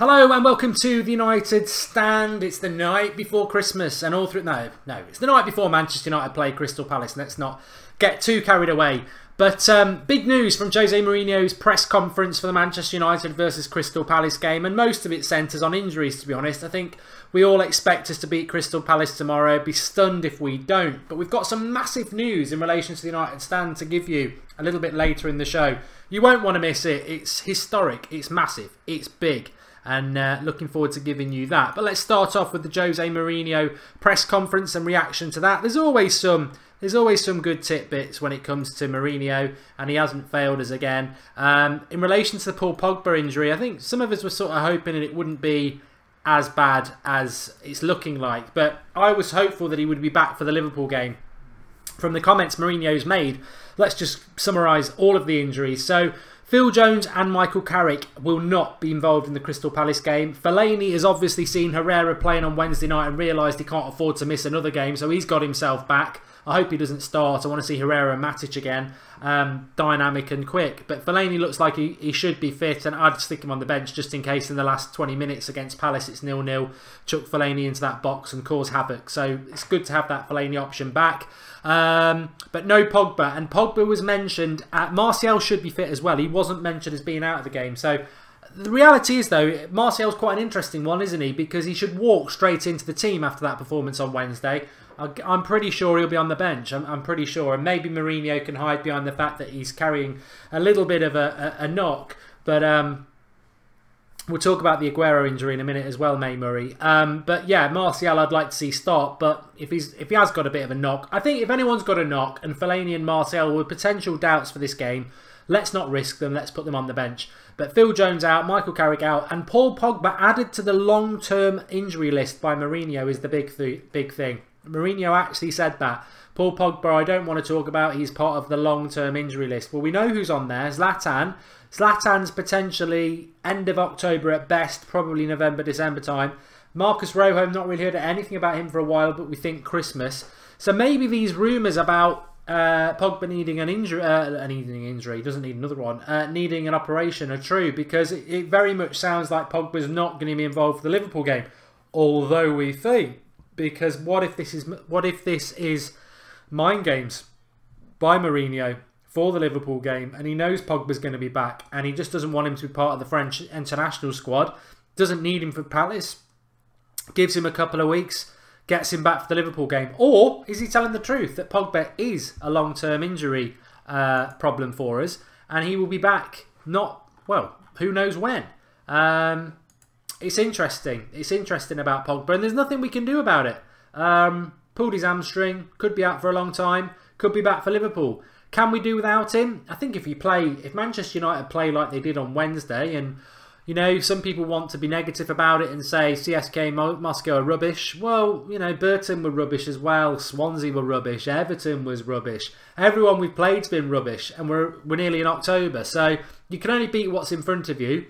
Hello and welcome to the United Stand. It's the night before Christmas and all through... No, it's the night before Manchester United play Crystal Palace. Let's not get too carried away. But big news from Jose Mourinho's press conference for the Manchester United versus Crystal Palace game. And most of it centres on injuries, to be honest. I think we all expect us to beat Crystal Palace tomorrow. Be stunned if we don't. But we've got some massive news in relation to the United Stand to give you a little bit later in the show. You won't want to miss it. It's historic. It's massive. It's big. And looking forward to giving you that. But let's start off with the Jose Mourinho press conference and reaction to that. There's always some good tidbits when it comes to Mourinho, and he hasn't failed us again. In relation to the Paul Pogba injury, I think some of us were sort of hoping that it wouldn't be as bad as it's looking like. But I was hopeful that he would be back for the Liverpool game. From the comments Mourinho's made, let's just summarise all of the injuries. So, Phil Jones and Michael Carrick will not be involved in the Crystal Palace game. Fellaini has obviously seen Herrera playing on Wednesday night and realised he can't afford to miss another game, so he's got himself back. I hope he doesn't start. I want to see Herrera and Matic again, dynamic and quick. But Fellaini looks like he should be fit, and I'd stick him on the bench just in case in the last 20 minutes against Palace it's 0-0. Chuck Fellaini into that box and cause havoc. So it's good to have that Fellaini option back. But no Pogba, and Pogba was mentioned. Martial should be fit as well. He wasn't mentioned as being out of the game. So the reality is, though, Martial's quite an interesting one, isn't he? Because he should walk straight into the team after that performance on Wednesday. I'm pretty sure he'll be on the bench. I'm pretty sure. And maybe Mourinho can hide behind the fact that he's carrying a little bit of a knock. But we'll talk about the Aguero injury in a minute as well, May Murray. But yeah, Martial I'd like to see start. But if he has got a bit of a knock, I think if anyone's got a knock, and Fellaini and Martial were potential doubts for this game, let's not risk them. Let's put them on the bench. But Phil Jones out, Michael Carrick out, and Paul Pogba added to the long-term injury list by Mourinho is the big thing. Mourinho actually said that. Paul Pogba, I don't want to talk about. He's part of the long-term injury list. Well, we know who's on there. Zlatan. Zlatan's potentially end of October at best, probably November, December time. Marcus Rojo, not really heard anything about him for a while, but we think Christmas. So maybe these rumours about Pogba needing an injury, he doesn't need another one, needing an operation are true, because it very much sounds like Pogba's not going to be involved for the Liverpool game. Although we think, because what if this is mind games by Mourinho for the Liverpool game, and he knows Pogba's going to be back, and he just doesn't want him to be part of the French international squad, doesn't need him for Palace, gives him a couple of weeks, gets him back for the Liverpool game? Or is he telling the truth that Pogba is a long-term injury problem for us, and he will be back who knows when? It's interesting. It's interesting about Pogba, and there's nothing we can do about it. Pulled his hamstring, could be out for a long time, could be back for Liverpool. Can we do without him? I think if Manchester United play like they did on Wednesday, and you know, some people want to be negative about it and say CSK Moscow are rubbish. Well, you know, Burton were rubbish as well. Swansea were rubbish. Everton was rubbish. Everyone we've played's been rubbish, and we're nearly in October. So you can only beat what's in front of you.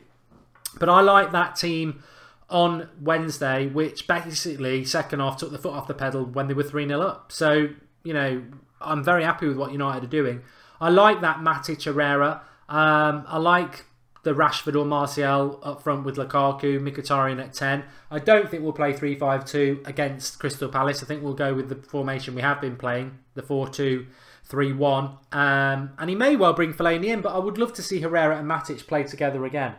But I like that team on Wednesday, which basically second half took the foot off the pedal when they were 3-0 up. So, you know, I'm very happy with what United are doing. I like that Matic Herrera. I like the Rashford or Martial up front with Lukaku, Mkhitaryan at 10. I don't think we'll play 3-5-2 against Crystal Palace. I think we'll go with the formation we have been playing, the 4-2-3-1. And he may well bring Fellaini in, but I would love to see Herrera and Matic play together again,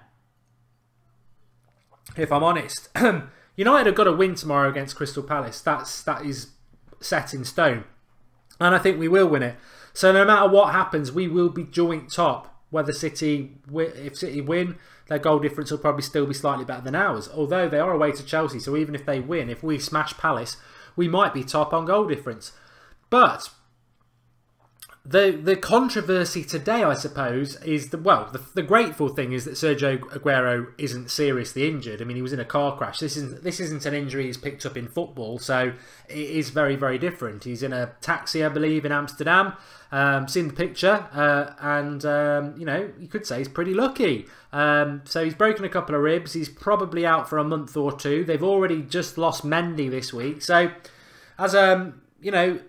if I'm honest. United have got to win tomorrow against Crystal Palace. That is set in stone. And I think we will win it. So no matter what happens, we will be joint top. Whether if City win, their goal difference will probably still be slightly better than ours. Although they are away to Chelsea, so even if they win, if we smash Palace, we might be top on goal difference. But the controversy today, I suppose, is the grateful thing is that Sergio Aguero isn't seriously injured. I mean, he was in a car crash. This isn't an injury he's picked up in football, so it is very, very different. He's in a taxi, I believe, in Amsterdam. Seen the picture, and you know, you could say he's pretty lucky. So he's broken a couple of ribs. He's probably out for a month or two. They've already just lost Mendy this week, so as you know,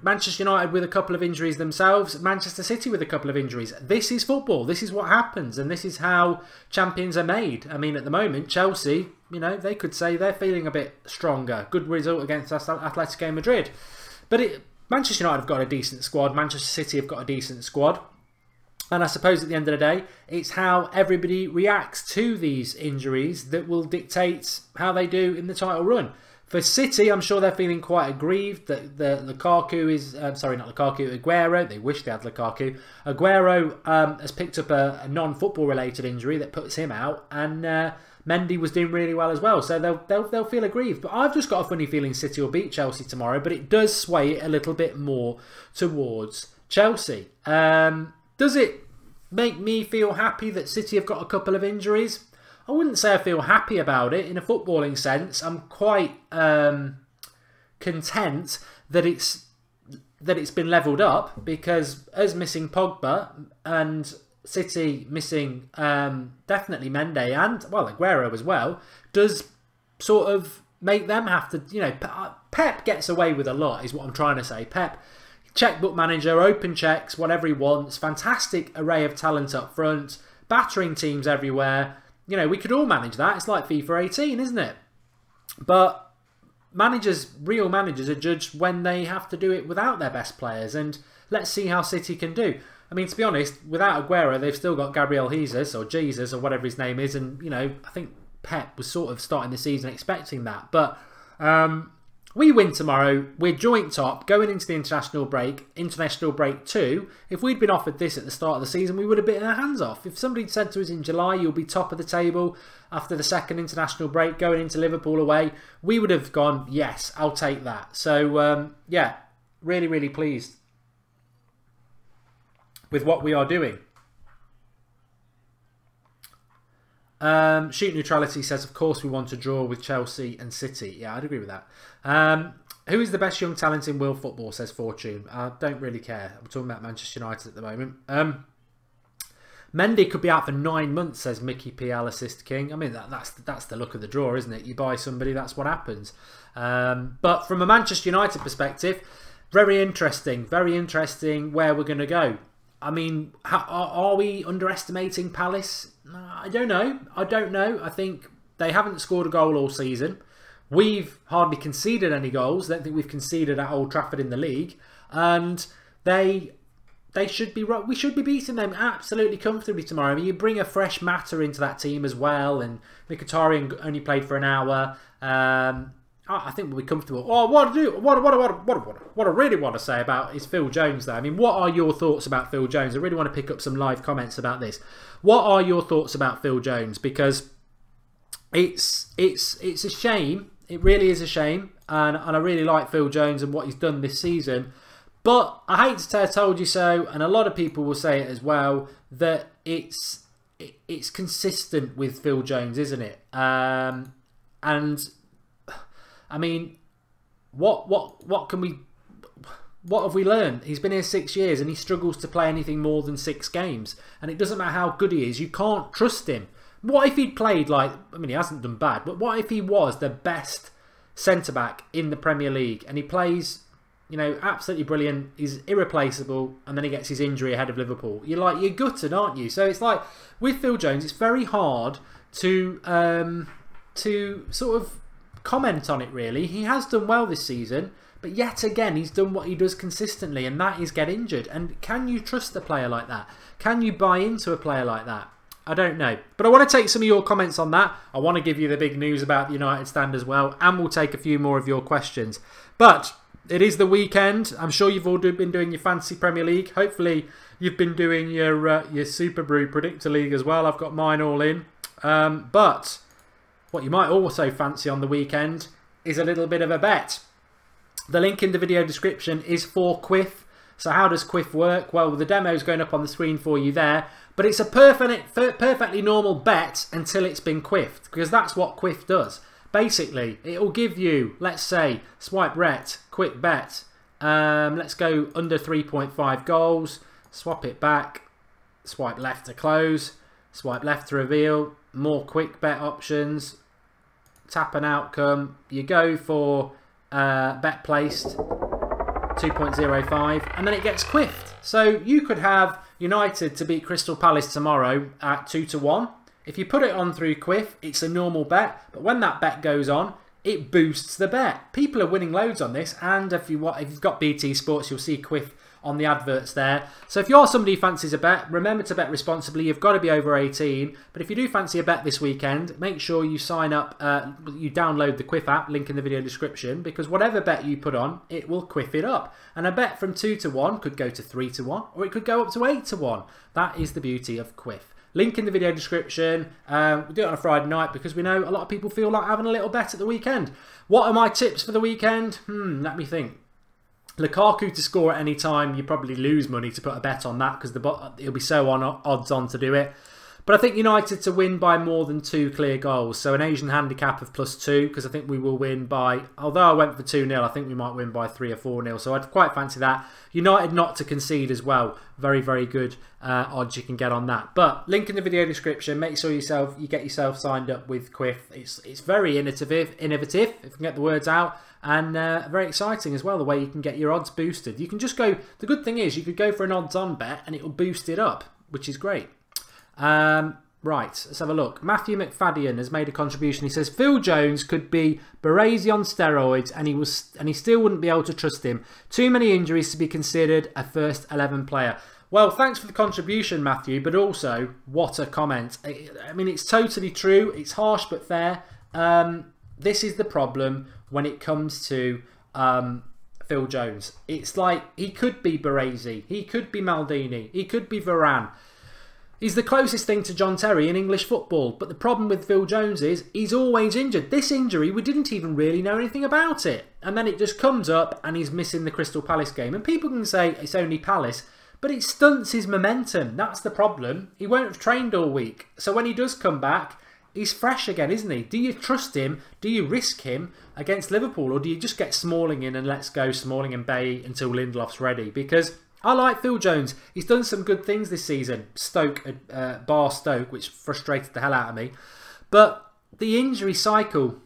Manchester United with a couple of injuries themselves, Manchester City with a couple of injuries. This is football. This is what happens, and this is how champions are made. I mean, at the moment, Chelsea, you know, they could say they're feeling a bit stronger. Good result against Atletico Madrid. But Manchester United have got a decent squad. Manchester City have got a decent squad. And I suppose at the end of the day, it's how everybody reacts to these injuries that will dictate how they do in the title run. For City, I'm sure they're feeling quite aggrieved that Lukaku is... sorry, not Lukaku, Aguero. They wish they had Lukaku. Aguero has picked up a non-football related injury that puts him out. And Mendy was doing really well as well. So they'll feel aggrieved. But I've just got a funny feeling City will beat Chelsea tomorrow. But it does sway it a little bit more towards Chelsea. Does it make me feel happy that City have got a couple of injuries? I wouldn't say I feel happy about it in a footballing sense. I'm quite content that it's been levelled up, because us missing Pogba and City missing definitely Mendy and, well, Aguero as well, does sort of make them have to, you know, Pep gets away with a lot is what I'm trying to say. Pep, checkbook manager, open checks, whatever he wants, fantastic array of talent up front, battering teams everywhere. You know, we could all manage that. It's like FIFA 18, isn't it? But managers, real managers, are judged when they have to do it without their best players. And let's see how City can do. I mean, to be honest, without Aguero, they've still got Gabriel Jesus, or Jesus, or whatever his name is. And, you know, I think Pep was sort of starting the season expecting that. But we win tomorrow. We're joint top going into the international break 2. If we'd been offered this at the start of the season, we would have bitten our hands off. If somebody said to us in July, you'll be top of the table after the second international break going into Liverpool away, we would have gone, yes, I'll take that. So, yeah, really, really pleased with what we are doing. Shoot Neutrality says, of course we want to draw with Chelsea and City. Yeah, I'd agree with that. Who is the best young talent in world football, says Fortune. I don't really care. I'm talking about Manchester United at the moment. Mendy could be out for 9 months, says Mickey PL Assist King. I mean, that's the luck of the draw, isn't it? You buy somebody, that's what happens. But from a Manchester United perspective, very interesting where we're going to go. I mean, are we underestimating Palace? I don't know. I think they haven't scored a goal all season. We've hardly conceded any goals. I don't think we've conceded at Old Trafford in the league. And they should be... We should be beating them absolutely comfortably tomorrow. I mean, you bring a fresh Mata into that team as well. And Mkhitaryan only played for an hour. I think we'll be comfortable. Oh, what I really want to say about is Phil Jones, though. I mean, what are your thoughts about Phil Jones? I really want to pick up some live comments about this. What are your thoughts about Phil Jones? Because it's a shame. It really is a shame. And I really like Phil Jones and what he's done this season. But I hate to say I told you so, and a lot of people will say it as well, that it's consistent with Phil Jones, isn't it? And I mean, what have we learned? He's been here 6 years and he struggles to play anything more than 6 games. And it doesn't matter how good he is, you can't trust him. What if he'd played like, I mean, he hasn't done bad, but what if he was the best centre-back in the Premier League and he plays, you know, absolutely brilliant, he's irreplaceable, and then he gets his injury ahead of Liverpool? You're gutted, aren't you? So it's like, with Phil Jones, it's very hard to sort of comment on it, really. He has done well this season, but yet again he's done what he does consistently, and that is get injured. And can you trust a player like that? Can you buy into a player like that? I don't know. But I want to take some of your comments on that. I want to give you the big news about the United stand as well, and we'll take a few more of your questions. But it is the weekend. I'm sure you've all been doing your fantasy Premier League. Hopefully you've been doing your Super Brew Predictor League as well. I've got mine all in. But what you might also fancy on the weekend is a little bit of a bet. The link in the video description is for Quiff. So how does Quiff work? Well, the demo is going up on the screen for you there. But it's a perfectly normal bet until it's been quiffed, because that's what Quiff does. Basically, it will give you, let's say, swipe ret, quick bet. Let's go under 3.5 goals. Swap it back. Swipe left to close. Swipe left to reveal. More quick bet options. Tap an outcome. You go for bet placed. 2.05, and then it gets quiffed. So you could have United to beat Crystal Palace tomorrow at 2-1. If you put it on through Quiff, it's a normal bet, but when that bet goes on, it boosts the bet. People are winning loads on this, and if you've got BT Sports, you'll see Quiff on the adverts there. So if you're somebody who fancies a bet, remember to bet responsibly. You've got to be over 18. But if you do fancy a bet this weekend, make sure you sign up, you download the Quiff app, link in the video description, because whatever bet you put on, it will quiff it up. And a bet from 2-1 could go to 3-1, or it could go up to 8-1. That is the beauty of Quiff. Link in the video description. We do it on a Friday night because we know a lot of people feel like having a little bet at the weekend. What are my tips for the weekend? Let me think. Lukaku to score at any time, you probably lose money to put a bet on that because it'll be so odds on to do it. But I think United to win by more than 2 clear goals. So an Asian handicap of +2 because I think we will win by, although I went for 2-0, I think we might win by 3 or 4-0. So I'd quite fancy that. United not to concede as well. Very, very good odds you can get on that. But link in the video description. Make sure you get yourself signed up with Quiff. It's very innovative, if you can get the words out. And very exciting as well, the way you can get your odds boosted. You can just go, the good thing is you could go for an odds on bet and it will boost it up, which is great. Right, let's have a look. Matthew McFadden has made a contribution. He says Phil Jones could be Baresi on steroids and he still wouldn't be able to trust him. Too many injuries to be considered a first 11 player. Well, thanks for the contribution, Matthew, but also what a comment. I mean, it's totally true. It's harsh but fair. This is the problem when it comes to Phil Jones. It's like he could be Baresi, he could be Maldini, he could be Varane. He's the closest thing to John Terry in English football. But the problem with Phil Jones is he's always injured. This injury, we didn't even really know anything about it. And then it just comes up and he's missing the Crystal Palace game. And people can say it's only Palace, but it stunts his momentum. That's the problem. He won't have trained all week. So when he does come back, he's fresh again, isn't he? Do you trust him? Do you risk him against Liverpool? Or do you just get Smalling in and let's go Smalling and Bailly until Lindelof's ready? Because I like Phil Jones. He's done some good things this season. Stoke, bar Stoke, which frustrated the hell out of me. But the injury cycle,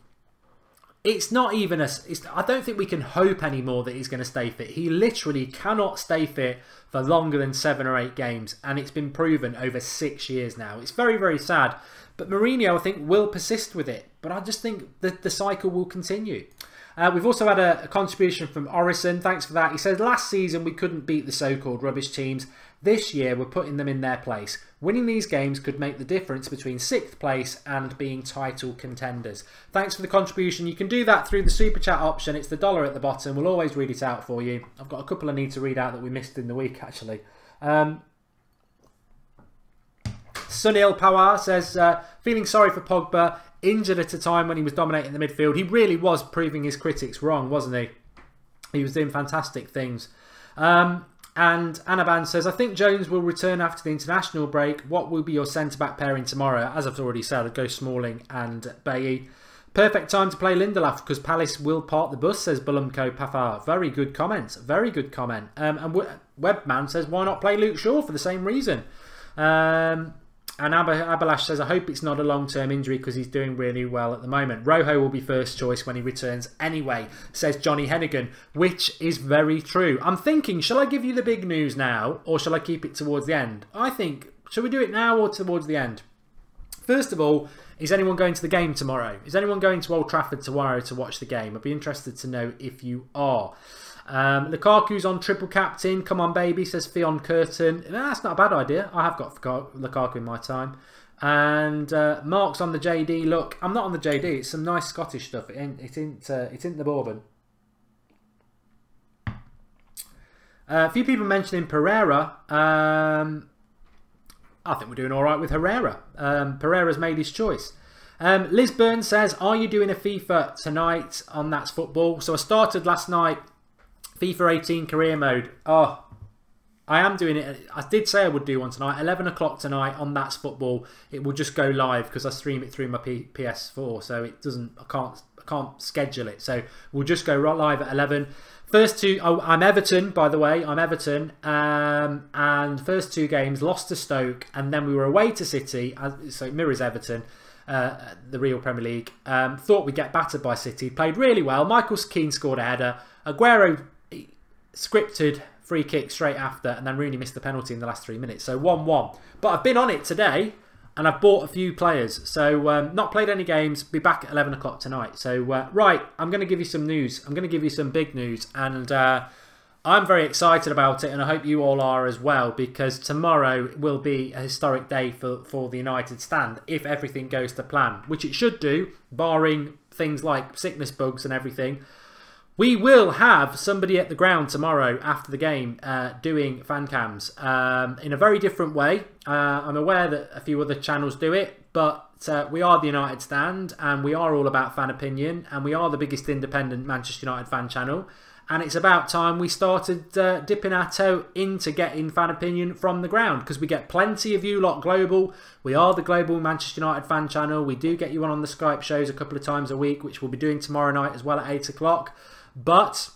it's not even I don't think we can hope anymore that he's going to stay fit. He literally cannot stay fit for longer than 7 or 8 games. And it's been proven over 6 years now. It's very, very sad. But Mourinho, I think, will persist with it. But I just think that the cycle will continue. We've also had a contribution from Orison. Thanks for that. He says, last season we couldn't beat the so-called rubbish teams. This year we're putting them in their place. Winning these games could make the difference between 6th place and being title contenders. Thanks for the contribution. You can do that through the super chat option. It's the $1 at the bottom. We'll always read it out for you. I've got a couple I need to read out that we missed in the week, actually. Sunil Pawar says, feeling sorry for Pogba, injured at a time when he was dominating the midfield. He really was proving his critics wrong, wasn't he? He was doing fantastic things. And Anaban says, I think Jones will return after the international break. What will be your centre-back pairing tomorrow? As I've already said, I'd go Smalling and Bailly. Perfect time to play Lindelof because Palace will park the bus, says Bulumko Pafar. Very good comment. Very good comment. And Webman says, why not play Luke Shaw for the same reason? And Abalash says, I hope it's not a long-term injury because he's doing really well at the moment. Rojo will be first choice when he returns anyway, says Johnny Hennigan, which is very true. I'm thinking, shall I give you the big news now or shall I keep it towards the end? I think, shall we do it now or towards the end? First of all, is anyone going to the game tomorrow? Is anyone going to Old Trafford tomorrow to watch the game? I'd be interested to know if you are. Lukaku's on triple captain. Come on, baby, says Fionn Curtin. That's not a bad idea. I have got Lukaku in my time. And Mark's on the JD. Look, I'm not on the JD. It's some nice Scottish stuff. It's in the Bourbon. A few people mentioning Pereira. I think we're doing all right with Herrera. Pereira's made his choice. Liz Byrne says, are you doing a FIFA tonight on That's Football? So I started last night. FIFA 18 career mode. Oh, I am doing it. I did say I would do one tonight. 11 o'clock tonight on That's Football. It will just go live because I stream it through my PS4, so it doesn't. I can't schedule it. So we'll just go right live at 11. First two. Oh, I'm Everton, by the way. I'm Everton. And first 2 games lost to Stoke, and then we were away to City. So it mirrors Everton. The real Premier League. Thought we'd get battered by City. Played really well. Michael Keane scored a header. Aguero. scripted free kick straight after, and then Rooney missed the penalty in the last 3 minutes. So 1-1. But I've been on it today, and I've bought a few players. So not played any games. Be back at 11 o'clock tonight. So right, I'm going to give you some news. I'm going to give you some big news, and I'm very excited about it, and I hope you all are as well, because tomorrow will be a historic day for the United stand if everything goes to plan, which it should do, barring things like sickness bugs and everything. We will have somebody at the ground tomorrow after the game doing fan cams in a very different way. I'm aware that a few other channels do it, but we are the United stand, and we are all about fan opinion, and we are the biggest independent Manchester United fan channel. And it's about time we started dipping our toe into getting fan opinion from the ground, because we get plenty of you lot global. We are the global Manchester United fan channel. We do get you on the Skype shows a couple of times a week, which we'll be doing tomorrow night as well at 8 o'clock. But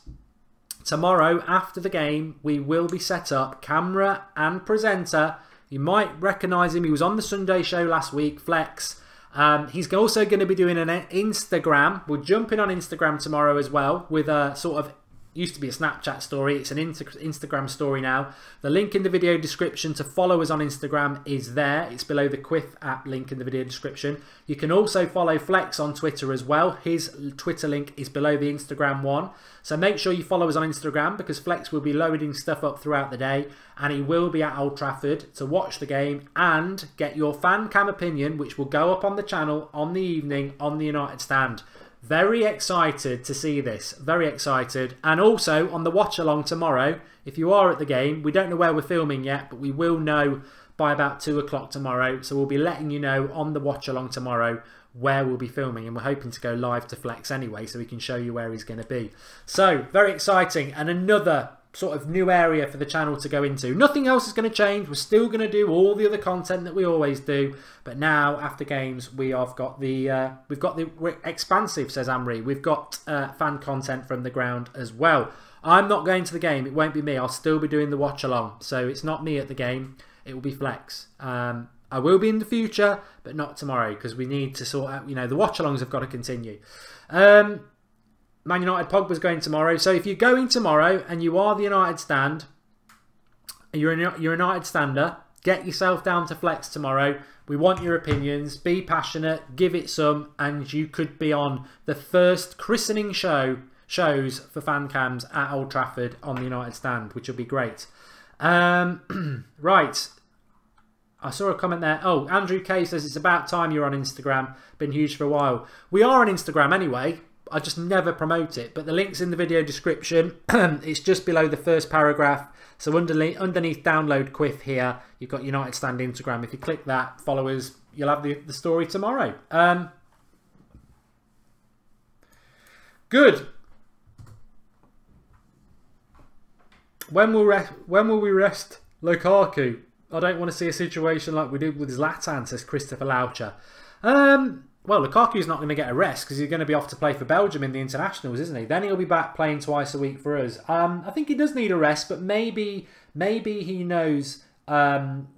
tomorrow, after the game, we will be set up, camera and presenter. You might recognise him. He was on the Sunday show last week, Flex. He's also going to be doing an Instagram. We're jumping on Instagram tomorrow as well with a sort of, used to be a Snapchat story. It's an Instagram story now. The link in the video description to follow us on Instagram is there. It's below the Quiff app link in the video description. You can also follow Flex on Twitter as well. His Twitter link is below the Instagram one. So make sure you follow us on Instagram, because Flex will be loading stuff up throughout the day, and he will be at Old Trafford to watch the game and get your fan cam opinion, which will go up on the channel on the evening on the United stand. Very excited to see this. Very excited. And also on the watch along tomorrow, if you are at the game, we don't know where we're filming yet, but we will know by about 2 o'clock tomorrow. So we'll be letting you know on the watch along tomorrow where we'll be filming, and we're hoping to go live to Flex anyway, so we can show you where he's going to be. So very exciting, and another sort of new area for the channel to go into. Nothing else is going to change. We're still going to do all the other content that we always do, but now after games we have got the we're expansive, says Amri. We've got fan content from the ground as well. I'm not going to the game. It won't be me. I'll still be doing the watch along, so it's not me at the game. It will be Flex. I will be in the future, but not tomorrow, because we need to sort out, you know, the watch alongs have got to continue. Man United Pogba's going tomorrow. So if you're going tomorrow and you are the United stand, you're a United stander, get yourself down to Flex tomorrow. We want your opinions. Be passionate. Give it some, and you could be on the first christening shows for fan cams at Old Trafford on the United stand, which will be great. Right. I saw a comment there. Oh, Andrew K says it's about time you're on Instagram. Been huge for a while. We are on Instagram anyway. I just never promote it, but the link's in the video description. It's just below the first paragraph. So underneath download Quiff here, you've got United Stand Instagram. If you click that, follow us, you'll have the story tomorrow. Good. When will we rest Lukaku? I don't want to see a situation like we did with Zlatan, says Christopher Laucher. Well, Lukaku's not going to get a rest because he's going to be off to play for Belgium in the internationals, isn't he? Then he'll be back playing twice a week for us. I think he does need a rest, but maybe he knows that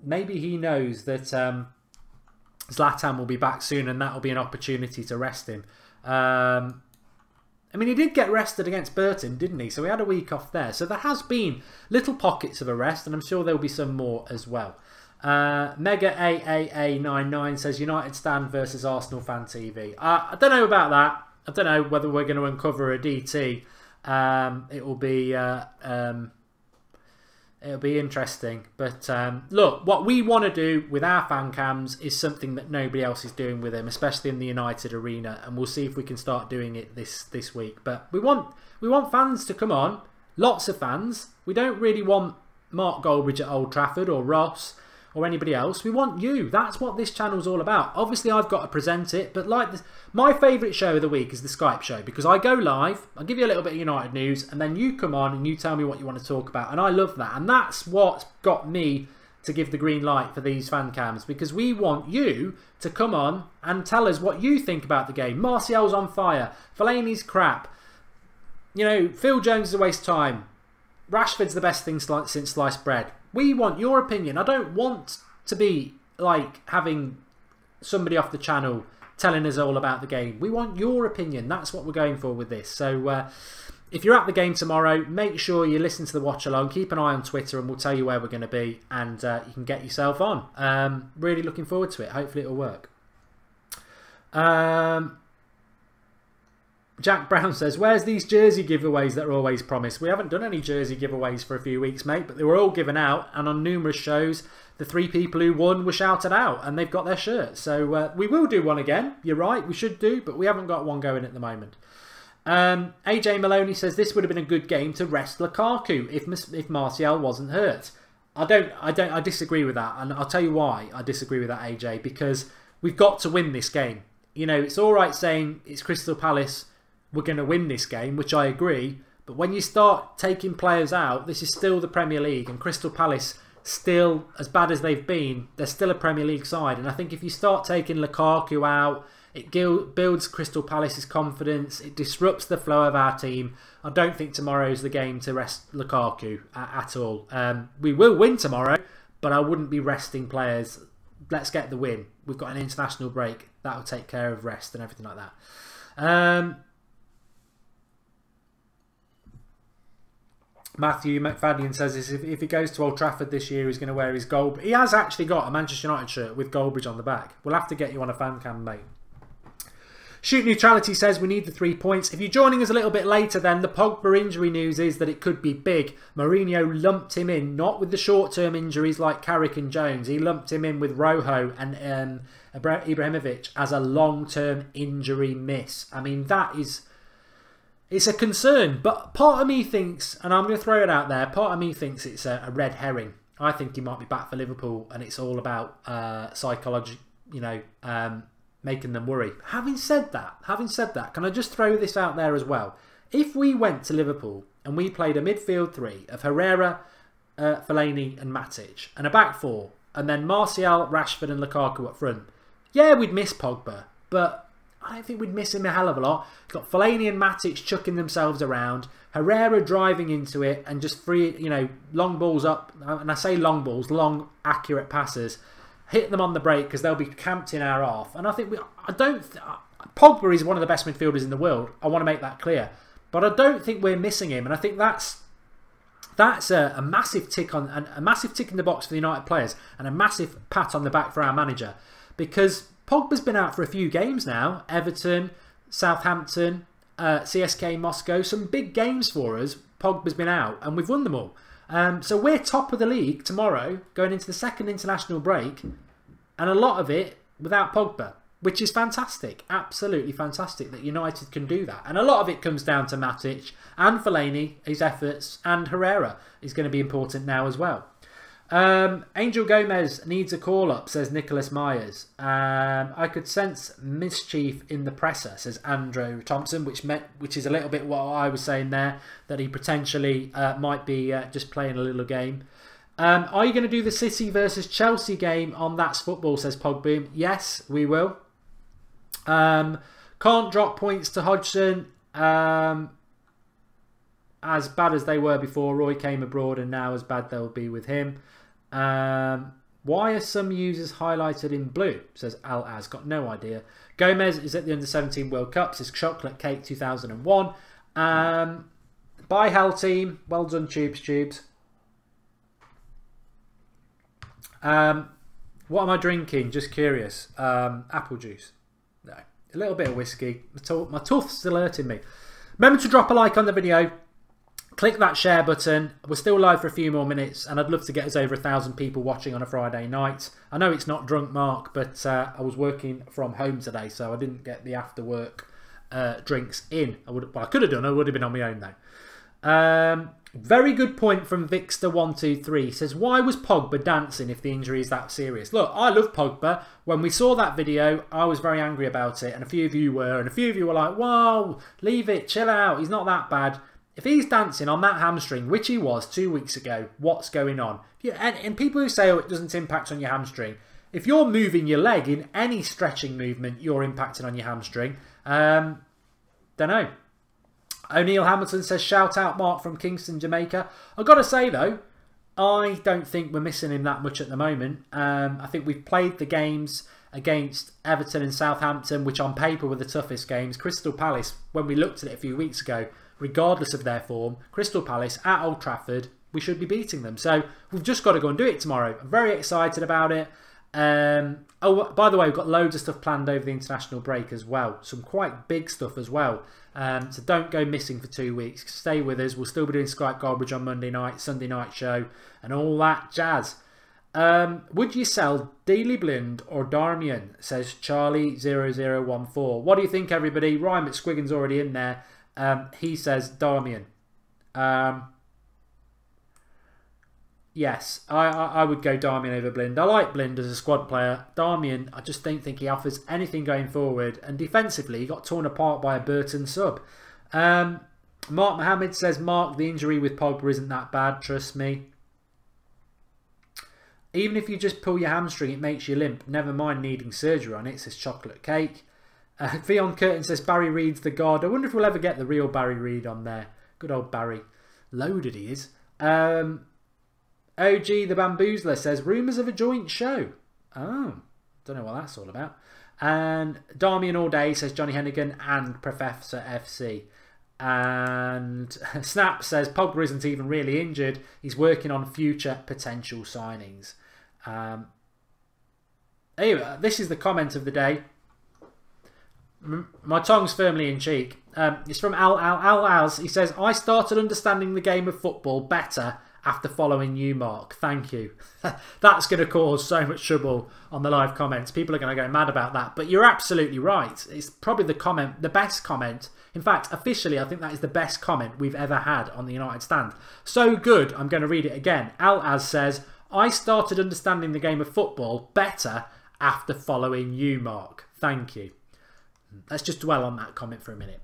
Zlatan will be back soon, and that will be an opportunity to rest him. I mean, he did get rested against Burton, didn't he? So he had a week off there. So there has been little pockets of a rest, and I'm sure there'll be some more as well. Mega AAA99 says United stand versus Arsenal Fan TV. I don't know about that. I don't know whether we're going to uncover a DT. It'll be interesting. But look, what we want to do with our fan cams is something that nobody else is doing with them, especially in the United arena, and we'll see if we can start doing it this week. But we want fans to come on, lots of fans. We don't really want Mark Goldbridge at Old Trafford or Ross or anybody else. We want you. That's what this channel's all about. Obviously, I've got to present it, but like this, my favourite show of the week is the Skype show, because I go live, I'll give you a little bit of United news, and then you come on and you tell me what you want to talk about, and I love that. And that's what got me to give the green light for these fan cams, because we want you to come on and tell us what you think about the game. Martial's on fire. Fellaini's crap. You know, Phil Jones is a waste of time. Rashford's the best thing since sliced bread. We want your opinion. I don't want to be like having somebody off the channel telling us all about the game. We want your opinion. That's what we're going for with this. So if you're at the game tomorrow, make sure you listen to the watch along. Keep an eye on Twitter and we'll tell you where we're going to be, and you can get yourself on. Really looking forward to it. Hopefully it'll work. Jack Brown says, where's these jersey giveaways that are always promised? We haven't done any jersey giveaways for a few weeks, mate, but they were all given out, and on numerous shows the 3 people who won were shouted out and they've got their shirts. So we will do one again. You're right, we should do, but we haven't got one going at the moment. AJ Maloney says this would have been a good game to rest Lukaku if Martial wasn't hurt. I disagree with that, and I'll tell you why I disagree with that, AJ, because we've got to win this game. You know, it's all right saying it's Crystal Palace, we're going to win this game, which I agree, but when you start taking players out, this is still the Premier League, and Crystal Palace, still, as bad as they've been, they're still a Premier League side, and I think if you start taking Lukaku out, it builds Crystal Palace's confidence, it disrupts the flow of our team. I don't think tomorrow's the game to rest Lukaku at all. We will win tomorrow, but I wouldn't be resting players. Let's get the win. We've got an international break. That'll take care of rest and everything like that. Matthew McFadden says this, if he goes to Old Trafford this year, he's going to wear his gold. He has actually got a Manchester United shirt with Goldbridge on the back. We'll have to get you on a fan cam, mate. Shoot Neutrality says we need the 3 points. If you're joining us a little bit later, then the Pogba injury news is that it could be big. Mourinho lumped him in, not with the short-term injuries like Carrick and Jones. He lumped him in with Rojo and Ibrahimovic as a long-term injury miss. I mean, it's a concern, but part of me thinks, and I'm going to throw it out there, part of me thinks it's a red herring. I think he might be back for Liverpool, and it's all about psychology, you know, making them worry. Having said that, can I just throw this out there as well? If we went to Liverpool and we played a midfield 3 of Herrera, Fellaini and Matic, and a back 4, and then Martial, Rashford and Lukaku up front, yeah, we'd miss Pogba, but I don't think we'd miss him a hell of a lot. You've got Fellaini and Matic chucking themselves around, Herrera driving into it and just free, you know, long balls up, and I say long balls, long accurate passes, hit them on the break because they'll be camped in our half. And I think Pogba is one of the best midfielders in the world. I want to make that clear, but I don't think we're missing him, and I think that's a massive tick on a massive tick in the box for the United players and a massive pat on the back for our manager, because Pogba's been out for a few games now. Everton, Southampton, CSK Moscow, some big games for us. Pogba's been out and we've won them all. So we're top of the league tomorrow, going into the second international break, and a lot of it without Pogba, which is fantastic. Absolutely fantastic that United can do that. And a lot of it comes down to Matic and Fellaini, his efforts, and Herrera is going to be important now as well. Angel Gomez needs a call-up, says Nicholas Myers. I could sense mischief in the presser, says Andrew Thompson, which is a little bit what I was saying there, that he potentially might be just playing a little game. Are you going to do the City versus Chelsea game on That's Football, says Pogboom? Yes, we will. Can't drop points to Hodgson. As bad as they were before Roy came abroad, and now as bad they'll be with him. Why are some users highlighted in blue, says Al-Az? Got no idea. Gomez is at the Under-17 World Cup, says Chocolate Cake 2001. Bye Hell team. Well done, Tubes. What am I drinking? Just curious. Apple juice. No. A little bit of whiskey. My tooth's still hurting me. Remember to drop a like on the video. Click that share button. We're still live for a few more minutes, and I'd love to get us over 1,000 people watching on a Friday night. I know it's not drunk Mark, but I was working from home today, so I didn't get the after work drinks in. I could have done. I would have been on my own though. Very good point from Vixter123. Says, why was Pogba dancing if the injury is that serious? Look, I love Pogba. When we saw that video, I was very angry about it, and a few of you were, and a few of you were like, whoa, leave it, chill out, he's not that bad. If he's dancing on that hamstring, which he was 2 weeks ago, what's going on? And people who say, oh, it doesn't impact on your hamstring. If you're moving your leg in any stretching movement, you're impacting on your hamstring. Don't know. O'Neill Hamilton says, shout out Mark from Kingston, Jamaica. I've got to say, though, I don't think we're missing him that much at the moment. I think we've played the games against Everton and Southampton, which on paper were the toughest games. Crystal Palace, when we looked at it a few weeks ago, regardless of their form. Crystal Palace at Old Trafford, we should be beating them. So we've just got to go and do it tomorrow. I'm very excited about it. Oh, by the way, we've got loads of stuff planned over the international break as well. Some quite big stuff as well. So don't go missing for 2 weeks. Stay with us. We'll still be doing Skype Garbage on Monday night, Sunday night show, and all that jazz. Would you sell Daley Blind or Darmian? Says Charlie0014. What do you think, everybody? Ryan McSquiggan's already in there. He says Darmian. Yes, I would go Darmian over Blind. I like Blind as a squad player. Darmian, I just don't think he offers anything going forward. And defensively, he got torn apart by a Burton sub. Mark Mohammed says, Mark, the injury with Pogba isn't that bad, trust me. Even if you just pull your hamstring, it makes you limp. Never mind needing surgery on it, says Chocolate Cake. Theon Curtin says, Barry Reed's the guard. I wonder if we'll ever get the real Barry Reed on there. Good old Barry. Loaded he is. OG the Bamboozler says, rumours of a joint show. Oh, don't know what that's all about. And Darmian all day, says Johnny Hennigan and Professor FC. And Snap says, Pogba isn't even really injured. He's working on future potential signings. Anyway, this is the comment of the day. My tongue's firmly in cheek. It's from Al-Az. He says, I started understanding the game of football better after following you, Mark. Thank you. That's going to cause so much trouble on the live comments. People are going to go mad about that. But you're absolutely right. It's probably the best comment. In fact, officially, I think that is the best comment we've ever had on the United Stand. So good, I'm going to read it again. Al-Az says, I started understanding the game of football better after following you, Mark. Thank you. Let's just dwell on that comment for a minute.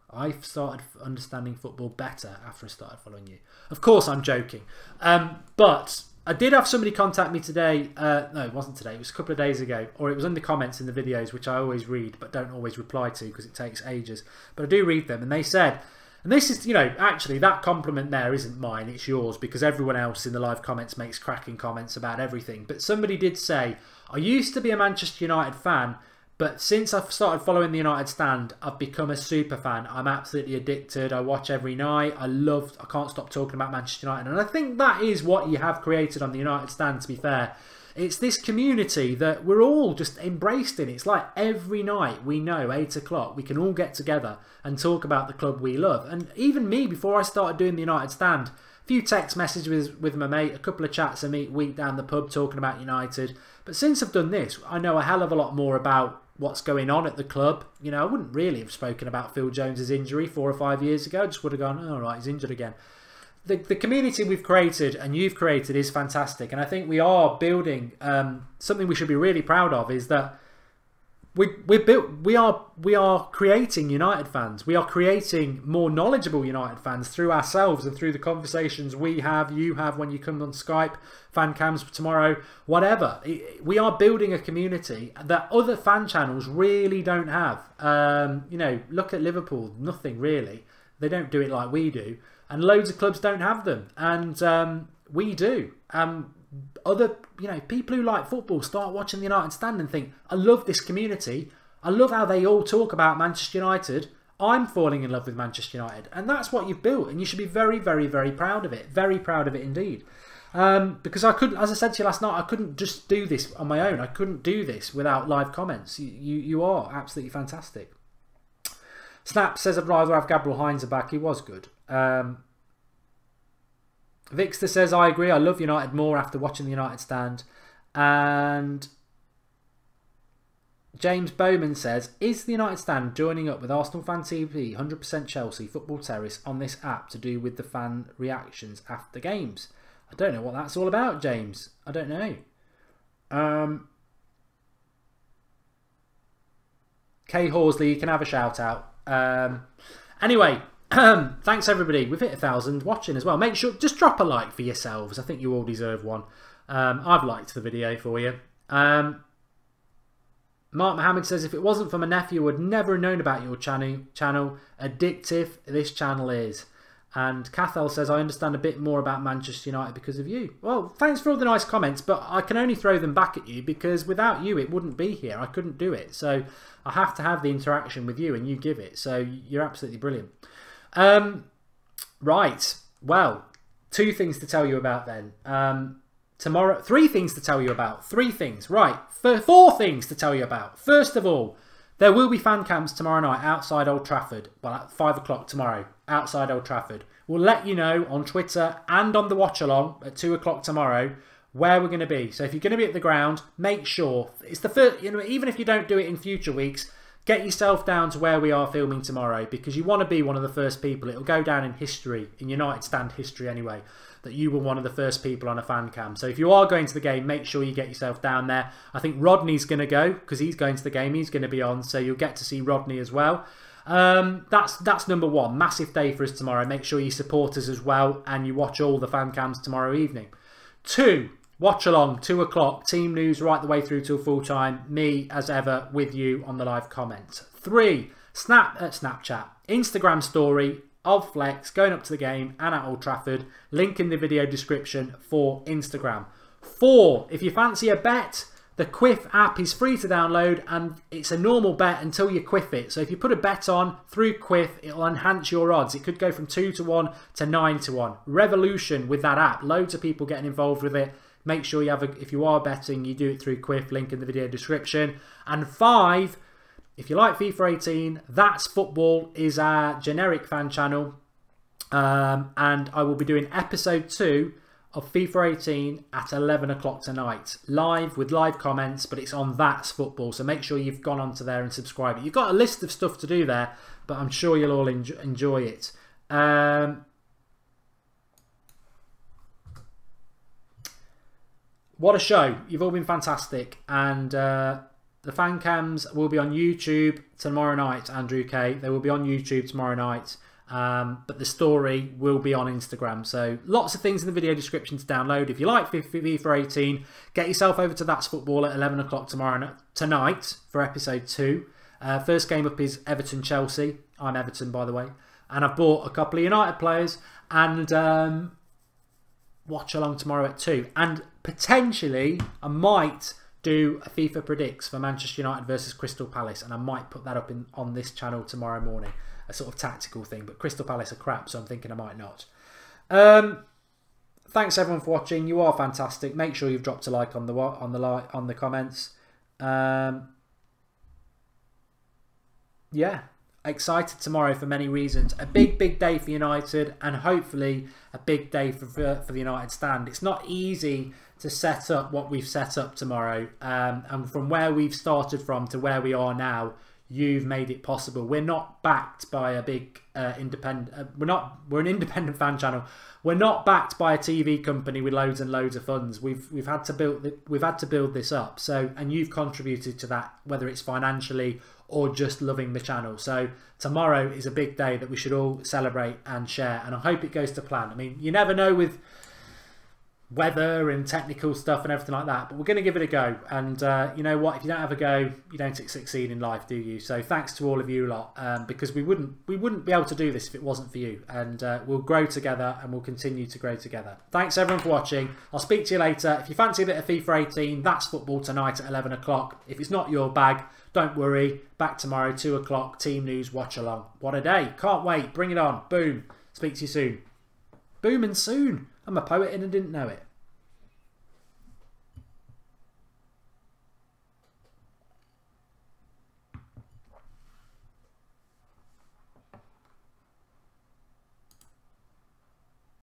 I started understanding football better after I started following you. Of course, I'm joking. But I did have somebody contact me today. No, it wasn't today. It was a couple of days ago. Or it was in the comments in the videos, which I always read, but don't always reply to because it takes ages. But I do read them. And they said, and this is, you know, actually that compliment there isn't mine. It's yours because everyone else in the live comments makes cracking comments about everything. But somebody did say, I used to be a Manchester United fan, but since I've started following the United Stand, I've become a super fan. I'm absolutely addicted. I watch every night. I can't stop talking about Manchester United. And I think that is what you have created on the United Stand, to be fair. It's this community that we're all just embraced in. It's like every night we know, 8 o'clock, we can all get together and talk about the club we love. And even me, before I started doing the United Stand, a few text messages with my mate, a couple of chats a week down the pub talking about United. But since I've done this, I know a hell of a lot more about what's going on at the club. You know, I wouldn't really have spoken about Phil Jones's injury 4 or 5 years ago. I just would have gone, oh, right, he's injured again. The community we've created and you've created is fantastic. And I think we are building something we should be really proud of, is that we are creating United fans. We are creating more knowledgeable United fans through ourselves and through the conversations we have, you have when you come on Skype, fan cams tomorrow, whatever. We are building a community that other fan channels really don't have. You know, look at Liverpool, nothing really. They don't do it like we do. And loads of clubs don't have them. And we do. Other, you know, people who like football start watching the United Stand and think, I love this community. I love how they all talk about Manchester United. I'm falling in love with Manchester United. And that's what you've built. And you should be very, very, very proud of it. Very proud of it indeed. Because I couldn't, as I said to you last night, I couldn't just do this on my own. I couldn't do this without live comments. You are absolutely fantastic. Snap says, I'd rather have Gabriel Heinze back. He was good. Vixter says, I agree. I love United more after watching the United Stand. And James Bowman says, is the United Stand joining up with Arsenal Fan TV, 100% Chelsea, Football Terrace on this app to do with the fan reactions after games? I don't know what that's all about, James. I don't know. Kay Horsley, you can have a shout out. Anyway, thanks everybody. We've hit 1,000 watching as well. Make sure, just drop a like for yourselves. I think you all deserve one. I've liked the video for you. Mark Mohammed says, if it wasn't for my nephew, I would never have known about your channel. Addictive this channel is. And Cathal says, I understand a bit more about Manchester United because of you. Well, thanks for all the nice comments, but I can only throw them back at you because without you, it wouldn't be here. I couldn't do it. So I have to have the interaction with you and you give it. So you're absolutely brilliant. Right. Well, 2 things to tell you about then. Tomorrow, 3 things to tell you about. 3 things. Right. 4 things to tell you about. First of all, there will be fan cams tomorrow night outside Old Trafford. Well, at 5 o'clock tomorrow, outside Old Trafford. We'll let you know on Twitter and on the watch along at 2 o'clock tomorrow where we're going to be. So if you're going to be at the ground, make sure it's the first. You know, even if you don't do it in future weeks, get yourself down to where we are filming tomorrow because you want to be one of the first people. It'll go down in history, in United Stand history anyway, that you were one of the first people on a fan cam. So if you are going to the game, make sure you get yourself down there. I think Rodney's going to go because he's going to the game. He's going to be on, so you'll get to see Rodney as well. That's number 1. Massive day for us tomorrow. Make sure you support us as well and you watch all the fan cams tomorrow evening. 2, watch along, 2 o'clock. Team news right the way through till full time. Me, as ever, with you on the live comments. 3, Snapchat, Instagram story of Flex going up to the game and at Old Trafford. Link in the video description for Instagram. 4, if you fancy a bet, the Quiff app is free to download and it's a normal bet until you Quiff it. So if you put a bet on through Quiff, it'll enhance your odds. It could go from 2 to 1 to 9 to 1. Revolution with that app. Loads of people getting involved with it. Make sure you have if you are betting, you do it through Quiff. Link in the video description. And 5, if you like FIFA 18, That's Football is our generic fan channel. And I will be doing episode 2 of FIFA 18 at 11 o'clock tonight. Live with live comments, but it's on That's Football. So make sure you've gone onto there and subscribe. You've got a list of stuff to do there, but I'm sure you'll all enjoy it. What a show. You've all been fantastic. And the fan cams will be on YouTube tomorrow night, Andrew K. They will be on YouTube tomorrow night. But the story will be on Instagram. So lots of things in the video description to download. If you like FIFA 18, get yourself over to That's Football at 11 o'clock tonight for episode 2. First game up is Everton-Chelsea. I'm Everton, by the way. And I've bought a couple of United players and watch along tomorrow at 2. And potentially I might do a FIFA predicts for Manchester United versus Crystal Palace, and I might put that up on this channel tomorrow morning. A sort of tactical thing, but Crystal Palace are crap, so I'm thinking I might not. Thanks everyone for watching. You are fantastic. Make sure you've dropped a like on the comments. Yeah, excited tomorrow for many reasons. A big day for United, and hopefully a big day for the United Stand. It's not easy to set up what we've set up tomorrow, and from where we've started from to where we are now, you've made it possible. We're not backed by a big independent. We're an independent fan channel. We're not backed by a TV company with loads and loads of funds. We've had to build this up. So, and you've contributed to that, whether it's financially or just loving the channel. So tomorrow is a big day that we should all celebrate and share. And I hope it goes to plan. I mean, you never know with weather and technical stuff and everything like that, but we're going to give it a go. And you know what, if you don't have a go, you don't succeed in life, do you? So thanks to all of you lot, because we wouldn't be able to do this if it wasn't for you. And we'll grow together and we'll continue to grow together. Thanks everyone for watching. I'll speak to you later. If you fancy a bit of FIFA 18, That's Football tonight at 11 o'clock. If it's not your bag, don't worry, back tomorrow 2 o'clock, team news, watch along. What a day, can't wait, bring it on. Boom, speak to you soon. Boom and soon. I'm a poet and I didn't know it.